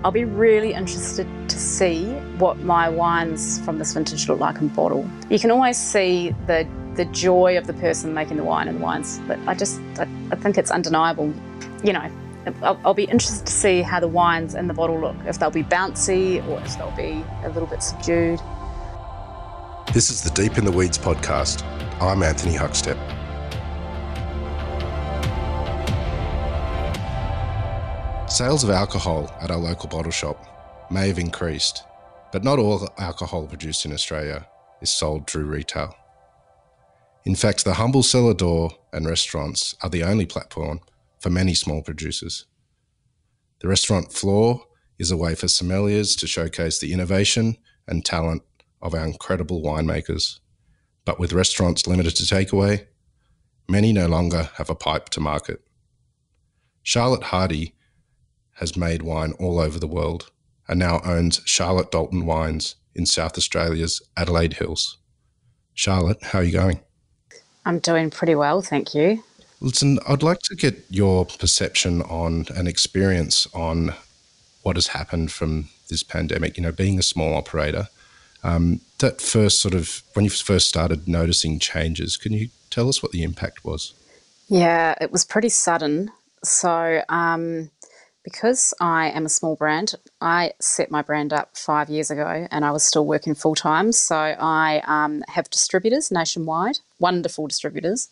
I'll be really interested to see what my wines from this vintage look like in bottle. You can always see the joy of the person making the wine in the wines, but I think it's undeniable. You know, I'll be interested to see how the wines in the bottle look, if they'll be bouncy or if they'll be a little bit subdued. This is the Deep in the Weeds podcast. I'm Anthony Huckstep. Sales of alcohol at our local bottle shop may have increased, but not all alcohol produced in Australia is sold through retail. In fact, the humble cellar door and restaurants are the only platform for many small producers. The restaurant floor is a way for sommeliers to showcase the innovation and talent of our incredible winemakers. But with restaurants limited to takeaway, many no longer have a pipe to market. Charlotte Hardy has made wine all over the world and now owns Charlotte Dalton Wines in South Australia's Adelaide Hills. Charlotte, how are you going? I'm doing pretty well, thank you. Listen, I'd like to get your perception on an experience on what has happened from this pandemic, being a small operator. That first when you first started noticing changes, can you tell us what the impact was? Yeah, it was pretty sudden. So because I am a small brand, I set my brand up 5 years ago and I was still working full-time. So I have distributors nationwide, wonderful distributors,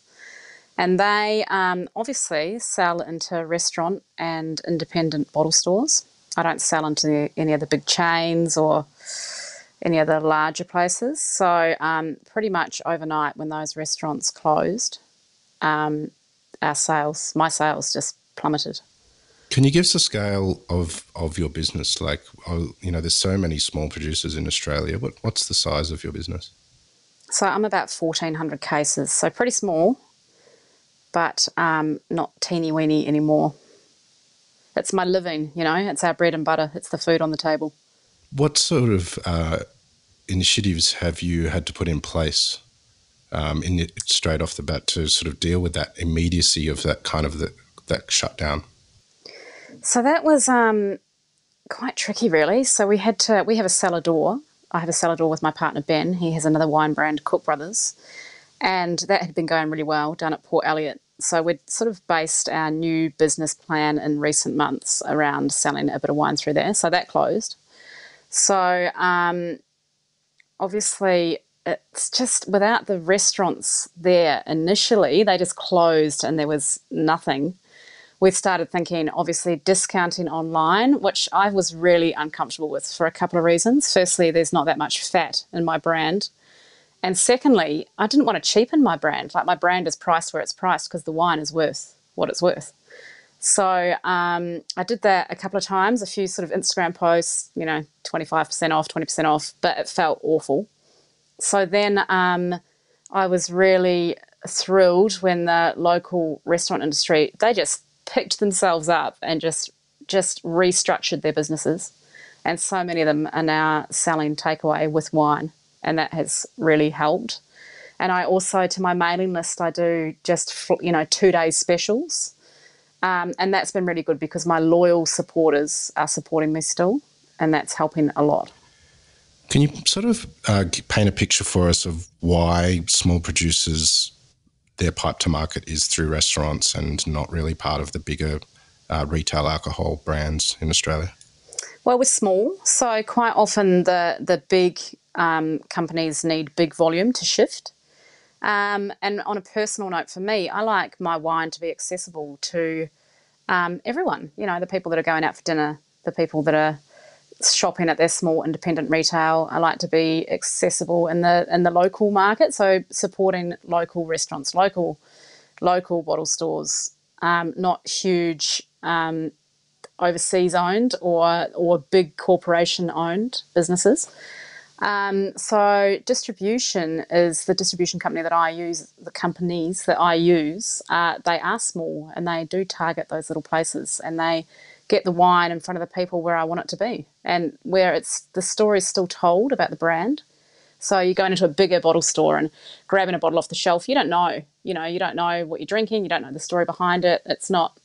and they obviously sell into restaurant and independent bottle stores. I don't sell into any of the big chains or any of the larger places. So pretty much overnight when those restaurants closed, my sales just plummeted. Can you give us a scale of your business? There's so many small producers in Australia. What's the size of your business? So I'm about 1,400 cases, so pretty small, but not teeny-weeny anymore. It's my living, it's our bread and butter. It's the food on the table. What sort of initiatives have you had to put in place straight off the bat to sort of deal with that immediacy of that kind of that shutdown? So that was quite tricky, really. So we have a cellar door. I have a cellar door with my partner, Ben. He has another wine brand, Cook Brothers, and that had been going really well down at Port Elliot. So we'd sort of based our new business plan in recent months around selling a bit of wine through there. So that closed. So obviously it's just without the restaurants there initially, they just closed and there was nothing. We started thinking, obviously, discounting online, which I was really uncomfortable with for a couple of reasons. Firstly, there's not that much fat in my brand. And secondly, I didn't want to cheapen my brand. Like, my brand is priced where it's priced because the wine is worth what it's worth. So I did that a couple of times, a few sort of Instagram posts, 25% off, 20% off, but it felt awful. So then I was really thrilled when the local restaurant industry, they just picked themselves up and just restructured their businesses. And so many of them are now selling takeaway with wine, and that has really helped. And I also, to my mailing list, I do just 2-day specials. And that's been really good because my loyal supporters are supporting me still, and that's helping a lot. Can you sort of paint a picture for us of why small producers, their pipe to market is through restaurants and not really part of the bigger retail alcohol brands in Australia? Well, we're small, so quite often the big companies need big volume to shift. And on a personal note for me, I like my wine to be accessible to everyone, the people that are going out for dinner, the people that are shopping at their small independent retail. I like to be accessible in the local market, so supporting local restaurants, local bottle stores, not huge overseas owned or big corporation owned businesses. So distribution is the distribution company that I use, the companies that I use, they are small and they do target those little places and they get the wine in front of the people where I want it to be and where the story is still told about the brand. So you're going into a bigger bottle store and grabbing a bottle off the shelf. You don't know, you don't know what you're drinking. You don't know the story behind it. It's not,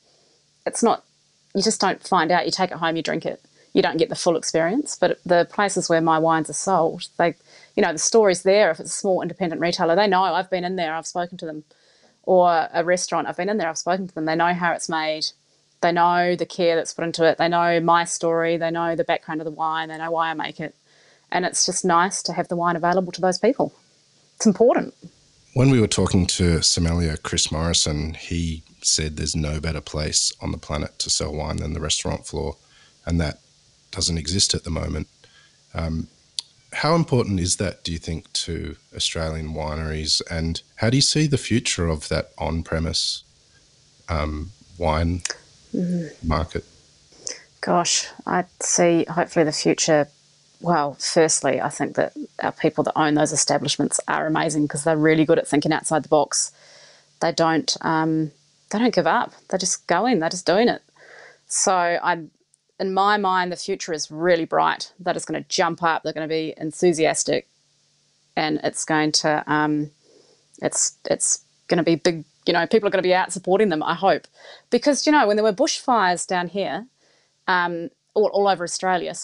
you just don't find out. You take it home, you drink it. you don't get the full experience. But the places where my wines are sold, they, the story's there. If it's a small independent retailer, they know I've been in there, I've spoken to them. Or a restaurant, I've been in there, I've spoken to them. They know how it's made. They know the care that's put into it. They know my story. They know the background of the wine. They know why I make it. And it's just nice to have the wine available to those people. It's important. When we were talking to sommelier Chris Morrison, he said there's no better place on the planet to sell wine than the restaurant floor, and that doesn't exist at the moment. How important is that, do you think, to Australian wineries, and how do you see the future of that on-premise wine market? Gosh, I see hopefully the future. Well, firstly, I think that our people that own those establishments are amazing because they're really good at thinking outside the box. They don't give up. They just go in. They're just doing it. So in my mind, the future is really bright. They're just going to jump up. They're going to be enthusiastic, and it's going to it's going to be big. People are going to be out supporting them, I hope, because when there were bushfires down here, all over Australia,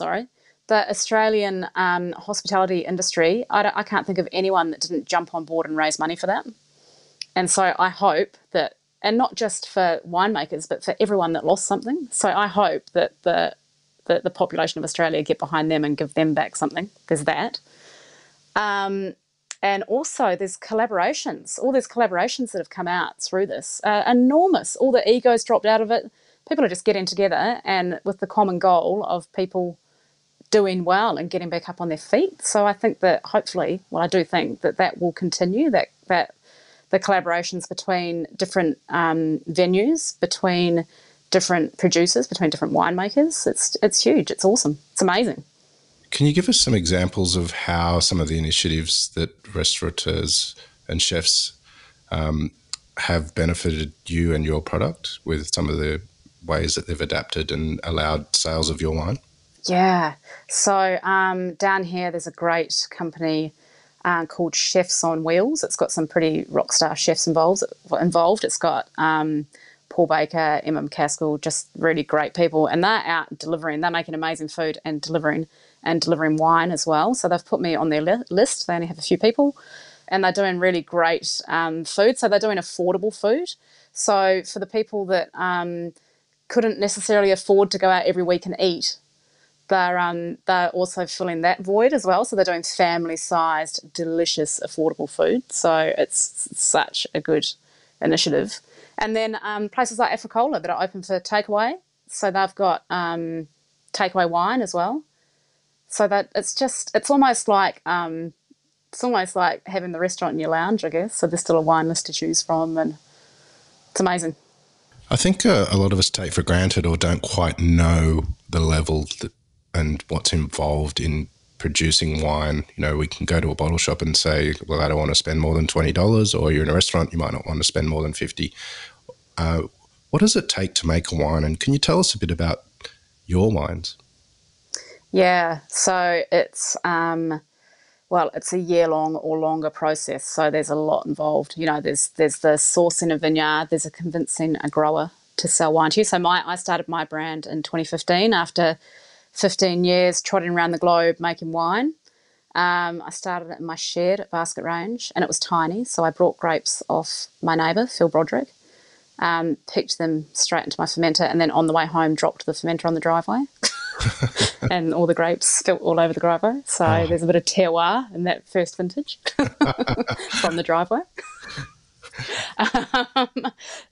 the Australian hospitality industry, I can't think of anyone that didn't jump on board and raise money for that. And so I hope that, and not just for winemakers, but for everyone that lost something. So I hope that the population of Australia get behind them and give them back something. There's that. And also there's collaborations. All these collaborations that have come out through this are enormous. All the egos dropped out of it. People are just getting together and with the common goal of people doing well and getting back up on their feet. So I think that hopefully, I do think that will continue, that the collaborations between different venues, between different producers, between different winemakers, it's huge. It's awesome. It's amazing. Can you give us some examples of how some of the initiatives that restaurateurs and chefs have benefited you and your product with some of the ways that they've adapted and allowed sales of your wine? Yeah. So down here, there's a great company called Chefs on Wheels. It's got some pretty rock star chefs involved. It's got Paul Baker, Emma McCaskill, just really great people. And they're out delivering. They're making amazing food and delivering wine as well. So they've put me on their list. They only have a few people. And they're doing really great food. So they're doing affordable food. So for the people that couldn't necessarily afford to go out every week and eat, they're also filling that void as well. So they're doing family-sized, delicious, affordable food. So it's such a good initiative. And then places like Africola that are open for takeaway. So they've got takeaway wine as well. So that it's almost like having the restaurant in your lounge, I guess. So there's still a wine list to choose from, and it's amazing. I think a lot of us take for granted or don't quite know the level and what's involved in producing wine. We can go to a bottle shop and say, well, I don't want to spend more than $20, or you're in a restaurant, you might not want to spend more than $50. What does it take to make a wine? And can you tell us a bit about your wines? Yeah, so it's it's a year-long or longer process. So there's a lot involved. There's the sourcing a vineyard. There's convincing a grower to sell wine to you. So I started my brand in 2015 after 15 years trotting around the globe making wine. I started it in my shed at Basket Range, and it was tiny. So I brought grapes off my neighbour, Phil Broderick, picked them straight into my fermenter, and then on the way home dropped the fermenter on the driveway. And all the grapes spilt all over the driveway. So there's a bit of terroir in that first vintage from the driveway.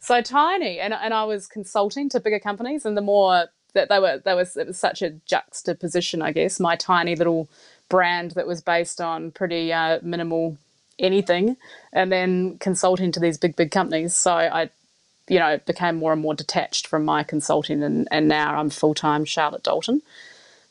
So tiny. And I was consulting to bigger companies, and the more that it was such a juxtaposition, I guess. My tiny little brand that was based on pretty minimal anything, and then consulting to these big companies. So I became more and more detached from my consulting, and now I'm full-time Charlotte Dalton.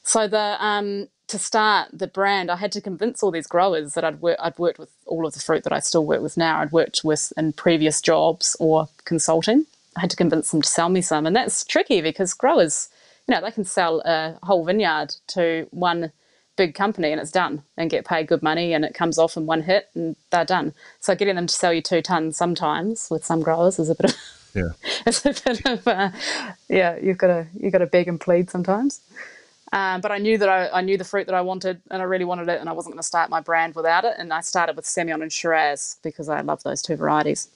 So to start the brand, I had to convince all these growers that I'd worked with all of the fruit that I still work with now. I'd worked with in previous jobs or consulting. I had to convince them to sell me some, and that's tricky because growers, they can sell a whole vineyard to one big company and it's done, and get paid good money, and it comes off in one hit and they're done. So getting them to sell you 2 tons sometimes with some growers is a bit of it's a bit of you've got to beg and plead sometimes. But I knew that I knew the fruit that I wanted, and I really wanted it, and I wasn't going to start my brand without it. And I started with Semillon and Shiraz because I love those two varieties.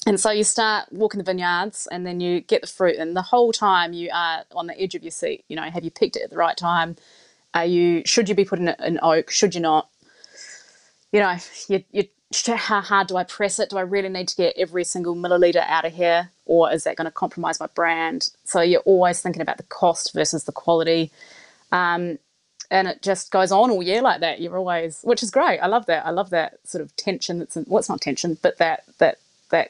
And so you start walking the vineyards, and then you get the fruit, and the whole time you are on the edge of your seat. You know, have you picked it at the right time? Should you be putting it in oak? Should you not? You know, how hard do I press it? Do I really need to get every single milliliter out of here, or is that going to compromise my brand? So you're always thinking about the cost versus the quality. And it just goes on all year like that. You're always, which is great. I love that. I love that sort of tension that's well, it's not tension, but that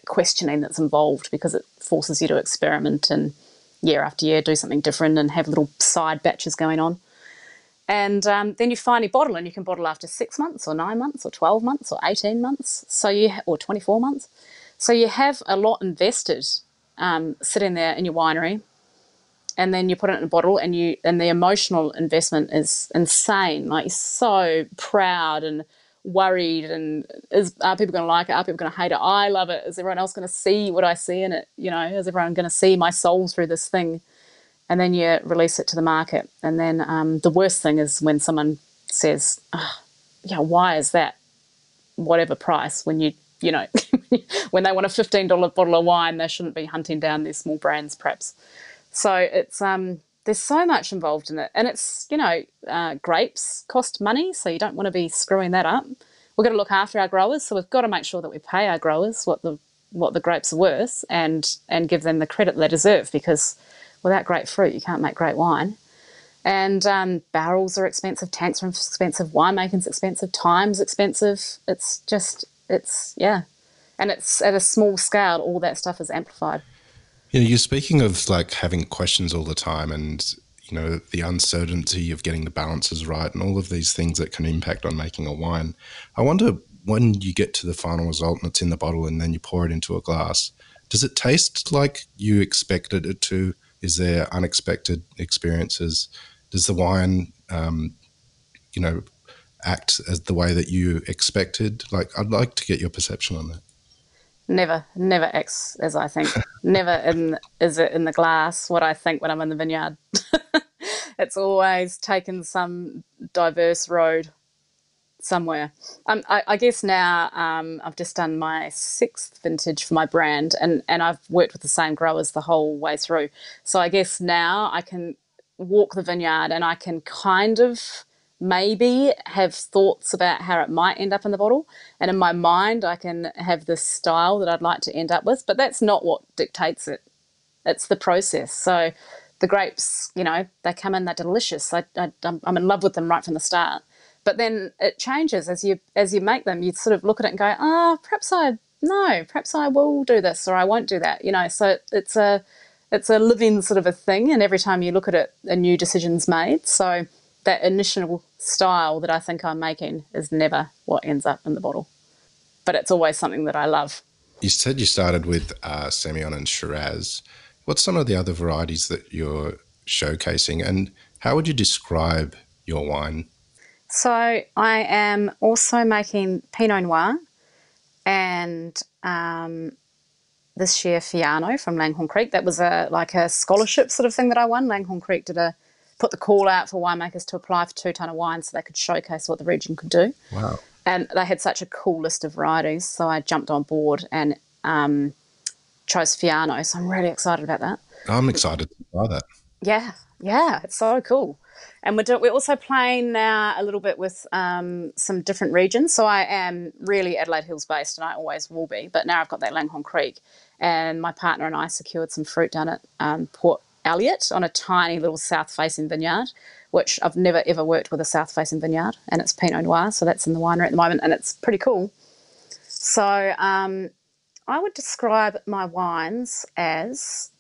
questioning that's involved, because it forces you to experiment and year after year do something different and have little side batches going on. And then you finally bottle, and you can bottle after 6 months or 9 months or 12 months or 18 months. Or 24 months. So you have a lot invested sitting there in your winery, and then you put it in a bottle, and the emotional investment is insane. Like, you're so proud and worried, and are people going to like it? Are people going to hate it? I love it. Is everyone else going to see what I see in it? You know, is everyone going to see my soul through this thing? And then you release it to the market. And then the worst thing is when someone says, oh, yeah, why is that whatever price when you know, when they want a $15 bottle of wine, they shouldn't be hunting down their small brands perhaps. So it's there's so much involved in it. And it's, you know, grapes cost money, so you don't want to be screwing that up. We've got to look after our growers, so we've got to make sure that we pay our growers what the grapes are worth, and give them the credit they deserve, because without great fruit, you can't make great wine. And barrels are expensive, tanks are expensive, winemaking's expensive, time's expensive. Yeah. And it's at a small scale, all that stuff is amplified. You know, you're speaking of like having questions all the time, and you know, the uncertainty of getting the balances right, and all of these things that can impact on making a wine. I wonder, when you get to the final result and it's in the bottle and then you pour it into a glass, does it taste like you expected it to? Is there unexpected experiences? Does the wine, you know, act as the way that you expected? Like, I'd like to get your perception on that. Never acts as I think. Is it in the glass what I think when I'm in the vineyard. It's always taken some diverse road somewhere. I guess now I've just done my 6th vintage for my brand, and I've worked with the same growers the whole way through. So I guess now I can walk the vineyard, and I can kind of maybe have thoughts about how it might end up in the bottle. And in my mind, I can have this style that I'd like to end up with, but that's not what dictates it. It's the process. So the grapes, you know, they come in, they're delicious. I'm in love with them right from the start. But then it changes as you make them. You sort of look at it and go, oh, perhaps I will do this, or I won't do that. You know, so it's a living sort of a thing, and every time you look at it, a new decision's made. So that initial style that I think I'm making is never what ends up in the bottle. But it's always something that I love. You said you started with Semillon and Shiraz. What's some of the other varieties that you're showcasing, and how would you describe your wine? So I am also making Pinot Noir, and this year Fiano from Langhorne Creek. That was a scholarship sort of thing that I won. Langhorne Creek put the call out for winemakers to apply for 2 tonne of wine so they could showcase what the region could do. Wow. And they had such a cool list of varieties, so I jumped on board and chose Fiano. So I'm really excited about that. I'm excited to try that. Yeah, it's so cool. And we're also playing now a little bit with some different regions. So I am really Adelaide Hills based, and I always will be. But now I've got that Langhorne Creek, and my partner and I secured some fruit down at Port Elliot on a tiny little south-facing vineyard, which I've never ever worked with a south-facing vineyard, and it's Pinot Noir, so that's in the winery at the moment, and it's pretty cool. So I would describe my wines as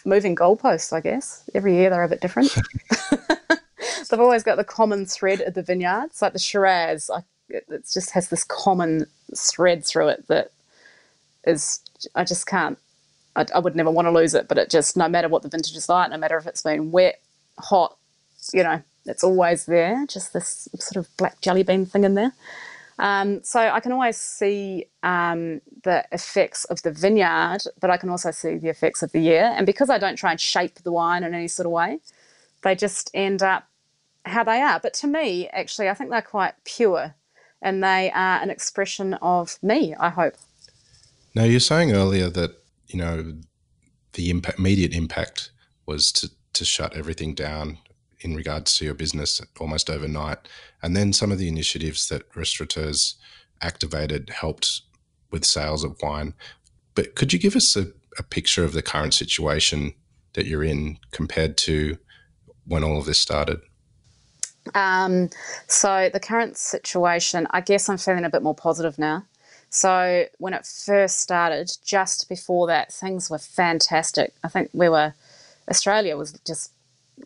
moving goalposts, I guess. Every year they're a bit different. They've always got the common thread at the vineyards, like the Shiraz. It just has this common thread through it that is, I just can't, I would never want to lose it, but it just, no matter what the vintage is like, no matter if it's been wet, hot, you know, it's always there, just this sort of black jelly bean thing in there. So I can always see the effects of the vineyard, but I can also see the effects of the year. And because I don't try and shape the wine in any sort of way, they just end up how they are. But to me, actually, I think they're quite pure, and they are an expression of me, I hope. Now, you're saying earlier that, you know, the immediate impact was to shut everything down in regards to your business almost overnight. And then some of the initiatives that restaurateurs activated helped with sales of wine. But could you give us a picture of the current situation that you're in compared to when all of this started? So the current situation, I guess I'm feeling a bit more positive now. So when it first started, just before that, things were fantastic. I think Australia was just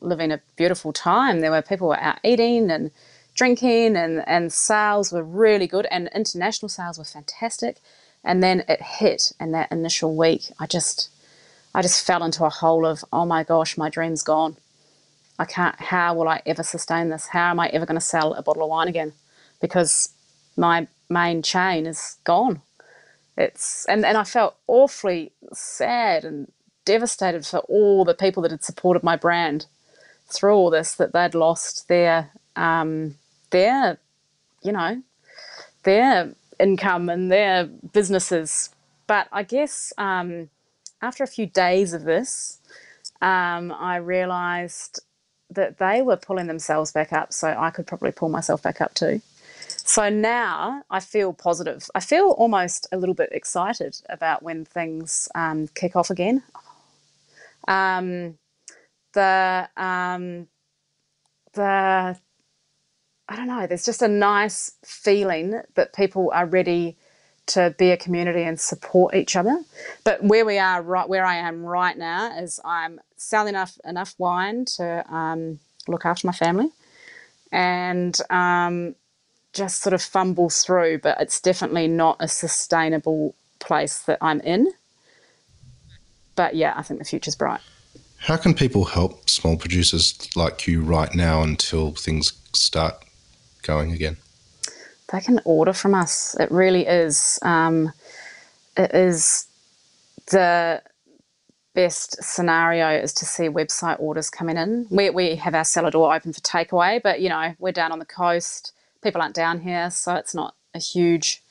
living a beautiful time. There were people were out eating and drinking, and sales were really good, and international sales were fantastic. And then it hit, and that initial week, I just fell into a hole of, oh my gosh, my dream's gone. I can't, how will I ever sustain this? How am I ever going to sell a bottle of wine again? Because my main chain is gone. And I felt awfully sad and devastated for all the people that had supported my brand through all this, that they'd lost their, you know, their income and their businesses. But I guess after a few days of this, I realised that they were pulling themselves back up, so I could probably pull myself back up too. So now I feel positive. I feel almost a little bit excited about when things kick off again. Um, the the I don't know. There's just a nice feeling that people are ready to be a community and support each other. But where I am right now is I'm selling enough wine to look after my family, and just sort of fumble through. But it's definitely not a sustainable place that I'm in. But yeah, I think the future's bright. How can people help small producers like you right now until things start going again? They can order from us. It really is. It is the best scenario is to see website orders coming in. We have our cellar door open for takeaway, but you know, we're down on the coast. People aren't down here, so it's not a huge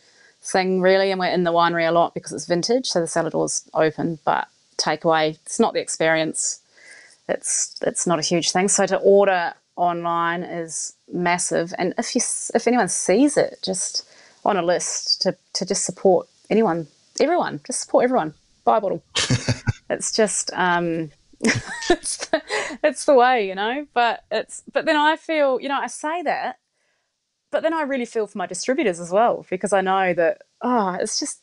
thing really. And we're in the winery a lot because it's vintage, so the cellar door's open. But takeaway, it's not the experience. It's not a huge thing. So to order online is massive. And if anyone sees it, just on a list to just support everyone, just support everyone. Buy a bottle. It's just it's the way, you know. But then I feel, you know, I say that, but then I really feel for my distributors as well, because I know that it's just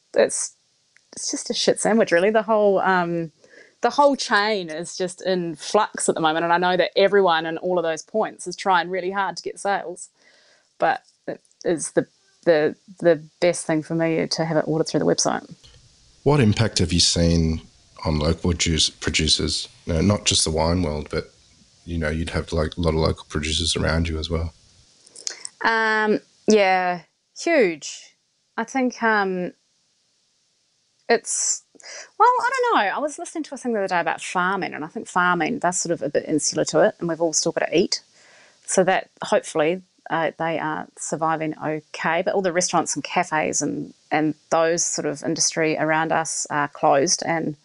a shit sandwich really. The whole chain is just in flux at the moment, and I know that everyone in all of those points is trying really hard to get sales, but it is the best thing for me to have it ordered through the website. What impact have you seen on local producers? You know, not just the wine world, but you know, you'd have like a lot of local producers around you as well. Yeah, huge. I think it's, well, I don't know. I was listening to a thing the other day about farming, and I think farming, they're sort of a bit insular to it, and we've all still got to eat. So that hopefully they are surviving okay. But all the restaurants and cafes and those sort of industry around us are closed, and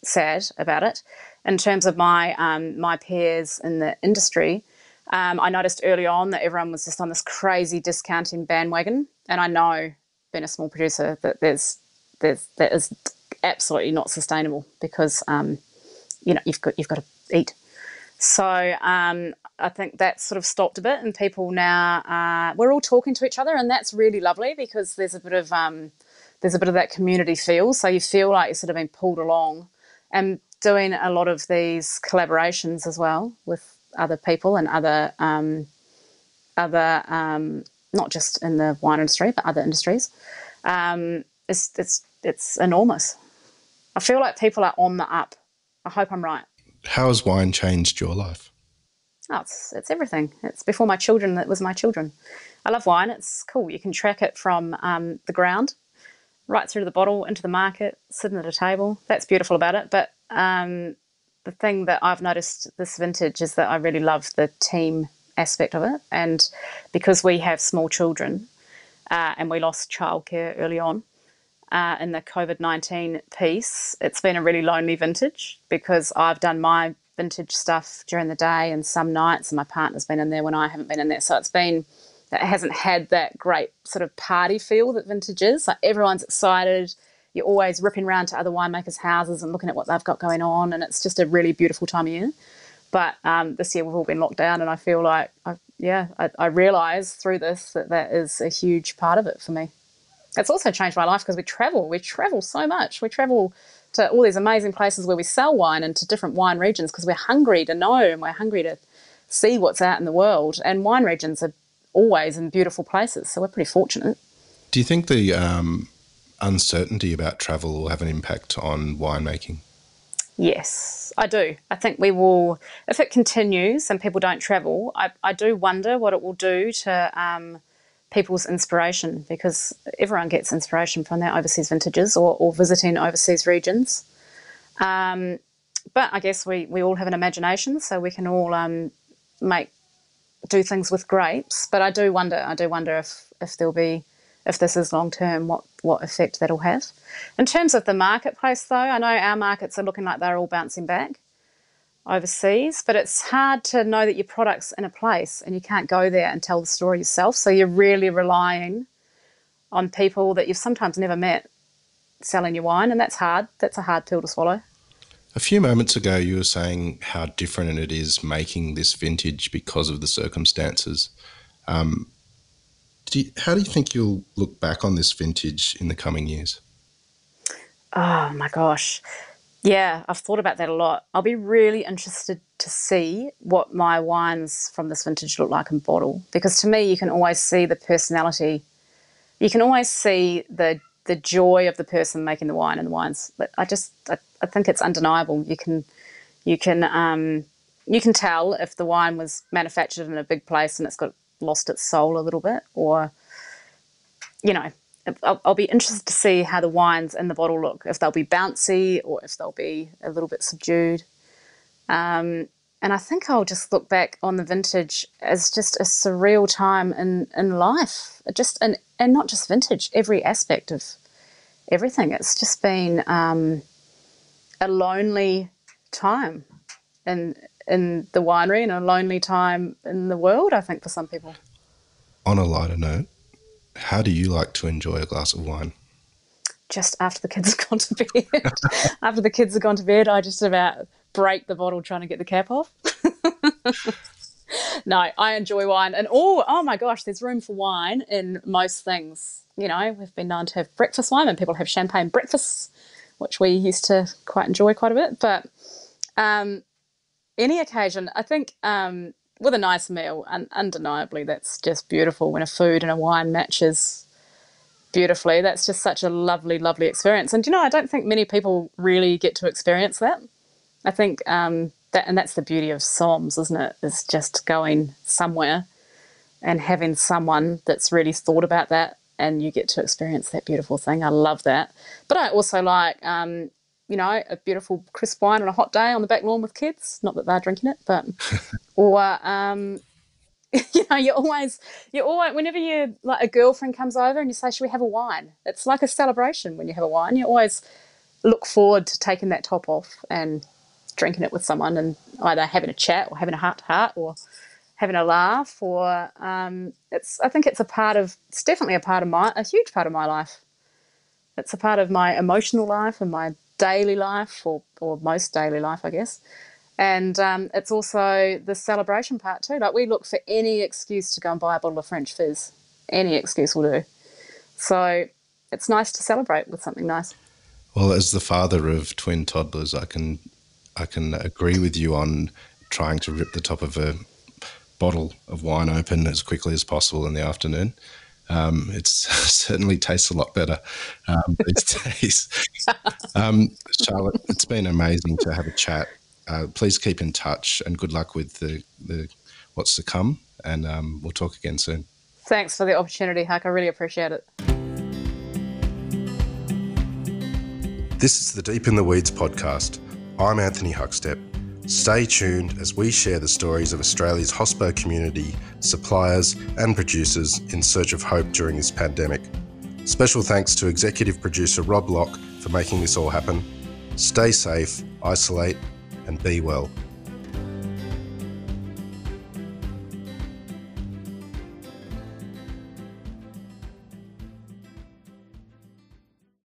sad about it. In terms of my peers in the industry, I noticed early on that everyone was just on this crazy discounting bandwagon, and I know, being a small producer, that that is absolutely not sustainable, because you know, you've got to eat. So I think that sort of stopped a bit, and people now we're all talking to each other, and that's really lovely, because there's a bit of that community feel. So you feel like you're sort of being pulled along, and doing a lot of these collaborations as well with other people and other not just in the wine industry but other industries. It's enormous. I feel like people are on the up. I hope I'm right. How has wine changed your life? Oh, it's everything. It's before my children. It was my children. I love wine. It's cool. You can track it from the ground right through to the bottle, into the market, sitting at a table. That's beautiful about it. But the thing that I've noticed this vintage is that I really love the team aspect of it. And because we have small children and we lost childcare early on in the COVID-19 piece, it's been a really lonely vintage because I've done my vintage stuff during the day and some nights, and my partner's been in there when I haven't been in there. So it hasn't had that great sort of party feel that vintage is. Like everyone's excited. You're always ripping around to other winemakers' houses and looking at what they've got going on, and it's just a really beautiful time of year. But this year we've all been locked down, and I feel like, I realise through this that is a huge part of it for me. It's also changed my life because we travel. We travel so much. We travel to all these amazing places where we sell wine and to different wine regions because we're hungry to know and we're hungry to see what's out in the world. And wine regions are always in beautiful places, so we're pretty fortunate. Do you think the uncertainty about travel will have an impact on winemaking? Yes, I do. I think we will, if it continues and people don't travel, I do wonder what it will do to people's inspiration, because everyone gets inspiration from their overseas vintages or visiting overseas regions. But I guess we all have an imagination, so we can all do things with grapes. But I do wonder if this is long term, what effect that'll have. In terms of the marketplace, though, I know our markets are looking like they're all bouncing back overseas, but it's hard to know that your product's in a place and you can't go there and tell the story yourself. So you're really relying on people that you've sometimes never met selling your wine, and that's hard. That's a hard pill to swallow. A few moments ago, you were saying how different it is making this vintage because of the circumstances. How do you think you'll look back on this vintage in the coming years? Oh, my gosh. Yeah, I've thought about that a lot. I'll be really interested to see what my wines from this vintage look like in bottle, because to me you can always see the personality. You can always see the joy of the person making the wine in the wines. But I think it's undeniable. You can tell if the wine was manufactured in a big place and it's lost its soul a little bit, or I'll be interested to see how the wines in the bottle look, if they'll be bouncy or if they'll be a little bit subdued. And I think I'll just look back on the vintage as just a surreal time in life, and not just vintage, every aspect of everything. It's just been a lonely time in the winery and a lonely time in the world, I think, for some people. On a lighter note, how do you like to enjoy a glass of wine? Just after the kids have gone to bed. After the kids have gone to bed, I just about break the bottle trying to get the cap off. No, I enjoy wine. And oh my gosh, there's room for wine in most things. We've been known to have breakfast wine, and people have champagne breakfasts, which we used to quite enjoy quite a bit. But any occasion, I think with a nice meal, and undeniably that's just beautiful when a food and a wine matches beautifully. That's just such a lovely, lovely experience. And I don't think many people really get to experience that. I think that's the beauty of SOMs, isn't it? Is just going somewhere and having someone that's really thought about that, and you get to experience that beautiful thing. I love that. But I also like a beautiful crisp wine on a hot day on the back lawn with kids. Not that they're drinking it, but or you always whenever you like a girlfriend comes over and you say, "Should we have a wine?" It's like a celebration when you have a wine. You always look forward to taking that top off and drinking it with someone, and either having a chat or having a heart to heart or having a laugh. Or I think it's definitely a huge part of my life. It's a part of my emotional life and my daily life, or most daily life, I guess. And it's also the celebration part too. Like, we look for any excuse to go and buy a bottle of French fizz. Any excuse will do. So it's nice to celebrate with something nice. Well, as the father of twin toddlers, I can agree with you on trying to rip the top of a bottle of wine open as quickly as possible in the afternoon. It certainly tastes a lot better these days. Charlotte, it's been amazing to have a chat. Please keep in touch, and good luck with the what's to come, and we'll talk again soon. Thanks for the opportunity, Huck. I really appreciate it. This is the Deep in the Weeds podcast. I'm Anthony Huckstep. Stay tuned as we share the stories of Australia's hospo community, suppliers and producers in search of hope during this pandemic. Special thanks to executive producer Rob Locke for making this all happen. Stay safe, isolate and be well.